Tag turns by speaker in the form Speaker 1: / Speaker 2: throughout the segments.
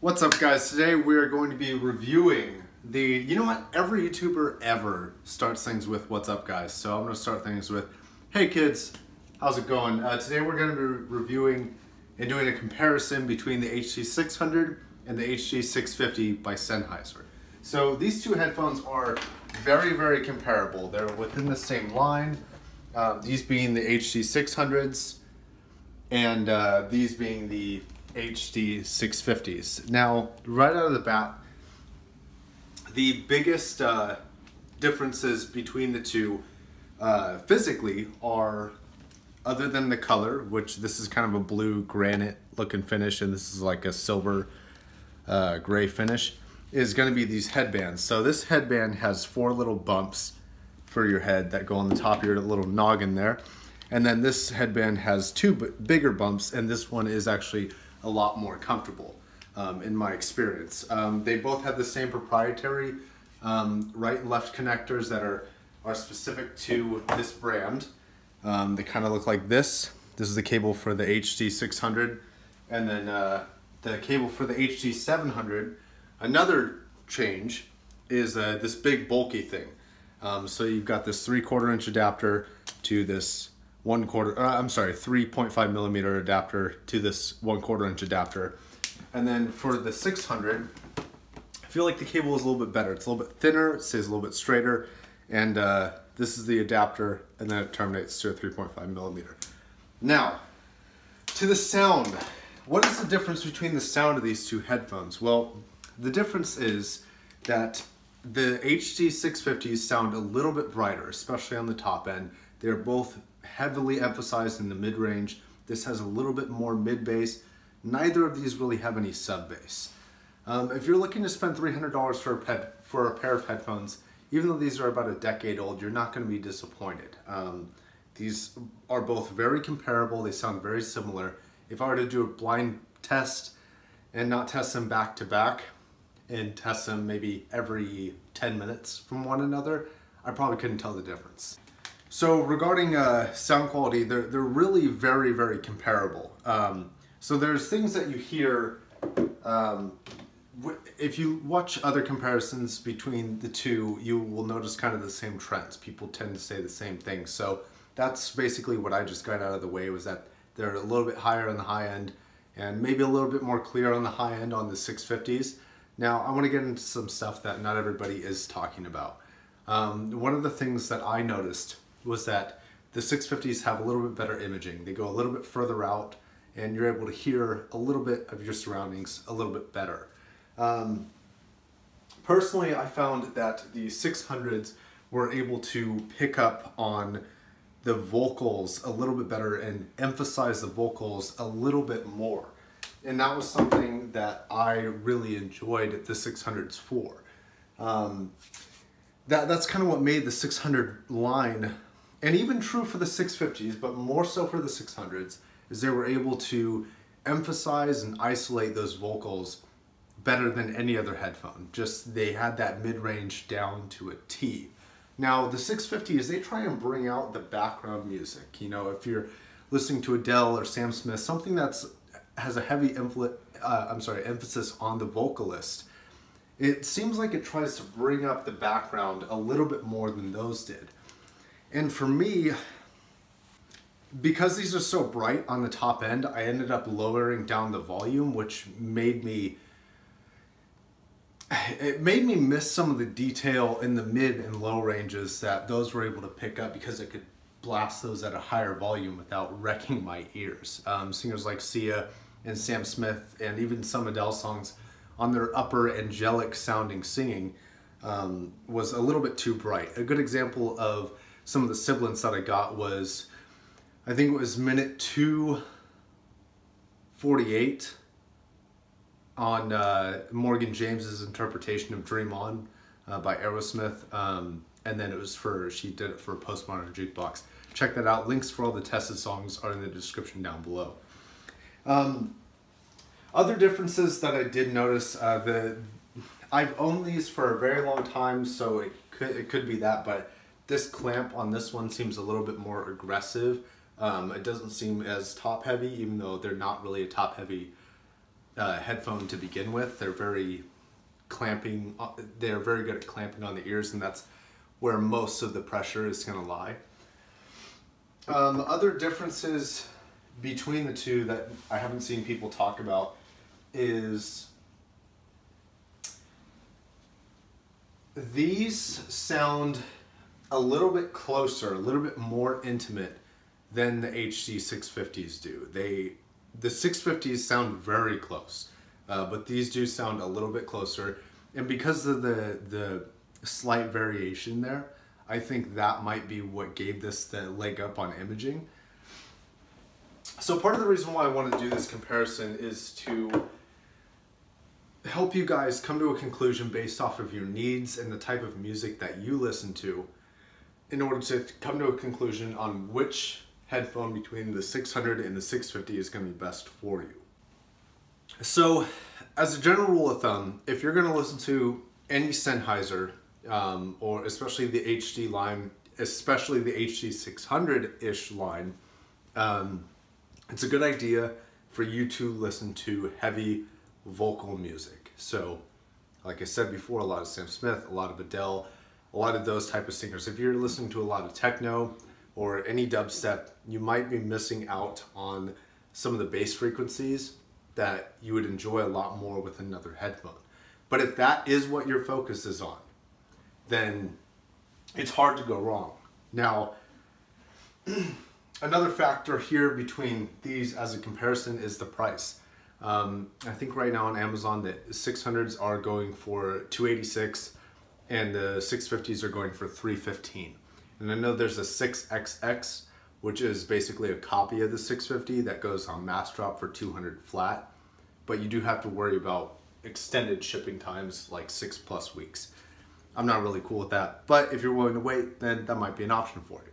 Speaker 1: What's up, guys? Today we are going to be reviewing you know what, every YouTuber ever starts things with "What's up, guys?" So I'm going to start things with, "Hey kids, how's it going?" Today we're going to be reviewing and doing a comparison between the HD600 and the HD650 by Sennheiser. So these two headphones are very, very comparable. They're within the same line, these being the HD600s and these being the HD650s. Now, right out of the bat, the biggest differences between the two physically are, other than the color, which this is kind of a blue granite looking finish and this is like a silver gray finish, is going to be these headbands. So this headband has 4 little bumps for your head that go on the top of your little noggin there. And then this headband has 2 bigger bumps, and this one is actually a lot more comfortable in my experience. They both have the same proprietary right and left connectors that are specific to this brand. They kind of look like this. This is the cable for the HD600, and then the cable for the HD700. Another change is this big bulky thing. So you've got this 3/4 inch adapter to this 3.5 millimeter adapter to this 1/4 inch adapter. And then for the 600, I feel like the cable is a little bit better. It's a little bit thinner, it stays a little bit straighter, and this is the adapter, and then it terminates to a 3.5 millimeter. Now, to the sound. What is the difference between the sound of these two headphones? Well, the difference is that the HD650s sound a little bit brighter, especially on the top end. They're both heavily emphasized in the mid-range. This has a little bit more mid-bass. Neither of these really have any sub-bass. If you're looking to spend $300 for a pair of headphones, even though these are about a decade old, you're not going to be disappointed. These are both very comparable. They sound very similar. If I were to do a blind test and not test them back to back and test them maybe every 10 minutes from one another, I probably couldn't tell the difference. So regarding sound quality, they're really very, very comparable. So there's things that you hear, if you watch other comparisons between the two, you will notice kind of the same trends. People tend to say the same things. So that's basically what I just got out of the way, was that they're a little bit higher on the high end and maybe a little bit more clear on the high end on the 650s. Now, I want to get into some stuff that not everybody is talking about. One of the things that I noticed was that the 650s have a little bit better imaging. They go a little bit further out and you're able to hear a little bit of your surroundings a little bit better. Personally, I found that the 600s were able to pick up on the vocals a little bit better and emphasize the vocals a little bit more. And that was something that I really enjoyed the 600s for. That's kind of what made the 600 line, and even true for the 650s, but more so for the 600s, is they were able to emphasize and isolate those vocals better than any other headphone. Just, they had that mid-range down to a T. Now, the 650s, they try and bring out the background music. You know, if you're listening to Adele or Sam Smith, something that's has a heavy emphasis on the vocalist, it seems like it tries to bring up the background a little bit more than those did. And for me, because these are so bright on the top end, I ended up lowering down the volume, which made me miss some of the detail in the mid and low ranges that those were able to pick up, because I could blast those at a higher volume without wrecking my ears. Singers like Sia and Sam Smith and even some Adele songs on their upper angelic sounding singing was a little bit too bright. A good example of some of the sibilance that I got was, I think it was minute 2:48 on Morgan James's interpretation of Dream On by Aerosmith, and then it was she did it for Postmodern Jukebox. Check that out. Links for all the tested songs are in the description down below. Other differences that I did notice, I've owned these for a very long time, so it could be that, but this clamp on this one seems a little bit more aggressive. It doesn't seem as top heavy, even though they're not really a top heavy headphone to begin with. They're very clamping. They're very good at clamping on the ears, and that's where most of the pressure is going to lie. Other differences between the two that I haven't seen people talk about is these sound a little bit closer, a little bit more intimate than the HD650s do. The 650s sound very close, but these do sound a little bit closer. And because of the slight variation there, I think that might be what gave this the leg up on imaging. So part of the reason why I want to do this comparison is to help you guys come to a conclusion based off of your needs and the type of music that you listen to, in order to come to a conclusion on which headphone between the 600 and the 650 is going to be best for you. So as a general rule of thumb, if you're going to listen to any Sennheiser, or especially the HD line, especially the HD600-ish line, it's a good idea for you to listen to heavy vocal music. So like I said before, a lot of Sam Smith, a lot of Adele, a lot of those type of singers. If you're listening to a lot of techno or any dubstep, you might be missing out on some of the bass frequencies that you would enjoy a lot more with another headphone. But if that is what your focus is on, then it's hard to go wrong. Now, another factor here between these as a comparison is the price. I think right now on Amazon the 600s are going for $286 and the 650s are going for $315. And I know there's a 6XX, which is basically a copy of the 650 that goes on mass drop for $200 flat, but you do have to worry about extended shipping times, like 6+ weeks. I'm not really cool with that, but if you're willing to wait, then that might be an option for you.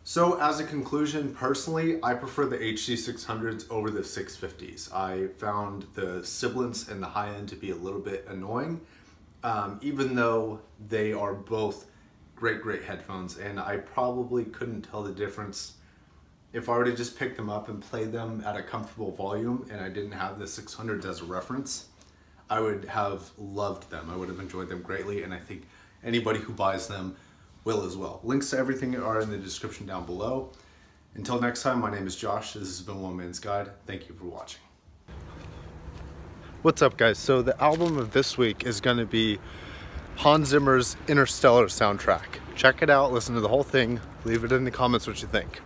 Speaker 1: So as a conclusion, personally, I prefer the HD600s over the 650s. I found the sibilance and the high end to be a little bit annoying, even though they are both great headphones, and I probably couldn't tell the difference if I were to just pick them up and play them at a comfortable volume and I didn't have the 600s as a reference. I would have loved them. I would have enjoyed them greatly, and I think anybody who buys them will as well. Links to everything are in the description down below. Until next time, my name is Josh. This has been One Man's Guide. Thank you for watching. What's up, guys? So the album of this week is going to be Hans Zimmer's Interstellar soundtrack. Check it out, listen to the whole thing, leave it in the comments what you think.